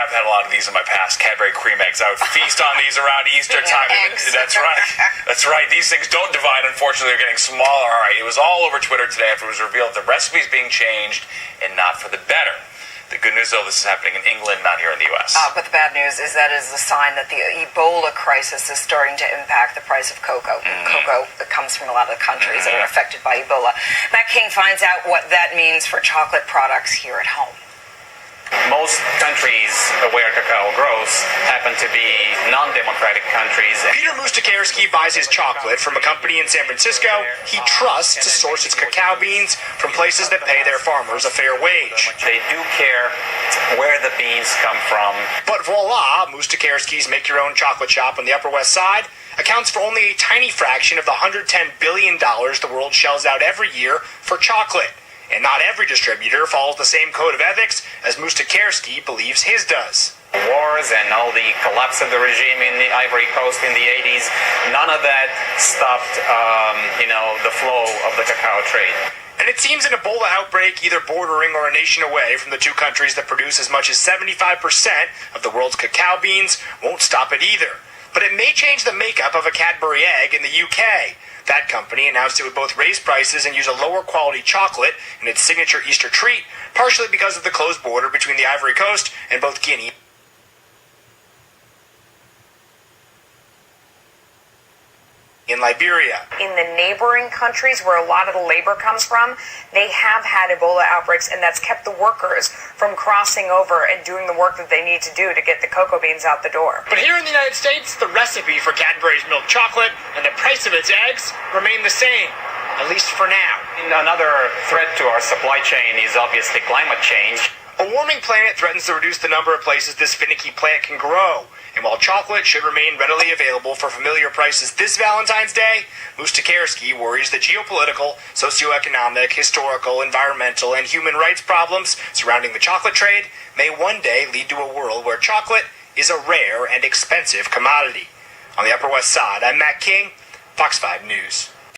I've had a lot of these in my past. Cadbury cream eggs. I would feast on these around Easter time. That's right. That's right. These things don't divide. Unfortunately, they're getting smaller. All right. It was all over Twitter today after it was revealed the recipe is being changed and not for the better. The good news, though, this is happening in England, not here in the U.S. But the bad news is that is a sign that the Ebola crisis is starting to impact the price of cocoa. Cocoa that comes from a lot of the countries that are affected by Ebola. Matt King finds out what that means for chocolate products here at home. Most countries where cacao grows happen to be non-democratic countries. Peter Moustakerski buys his chocolate from a company in San Francisco he trusts to source its cacao beans from places that pay their farmers a fair wage. They do care where the beans come from. But voila, Moustakerski's make-your-own chocolate shop on the Upper West Side accounts for only a tiny fraction of the $110 billion the world shells out every year for chocolate. And not every distributor follows the same code of ethics as Moustakerski believes his does. Wars and all the collapse of the regime in the Ivory Coast in the 80s, none of that stopped, the flow of the cacao trade. And it seems an Ebola outbreak either bordering or a nation away from the two countries that produce as much as 75% of the world's cacao beans won't stop it either. But it may change the makeup of a Cadbury egg in the UK. That company announced it would both raise prices and use a lower quality chocolate in its signature Easter treat, partially because of the closed border between the Ivory Coast and both Guinea in Liberia. In the neighboring countries where a lot of the labor comes from, they have had Ebola outbreaks, and that's kept the workers from crossing over and doing the work that they need to do to get the cocoa beans out the door. But here in the United States, the recipe for Cadbury's milk chocolate and the price of its eggs remain the same, at least for now. Another threat to our supply chain is obviously climate change. A warming planet threatens to reduce the number of places this finicky plant can grow. And while chocolate should remain readily available for familiar prices this Valentine's Day, Moustakerski worries the geopolitical, socioeconomic, historical, environmental, and human rights problems surrounding the chocolate trade may one day lead to a world where chocolate is a rare and expensive commodity. On the Upper West Side, I'm Matt King, Fox 5 News.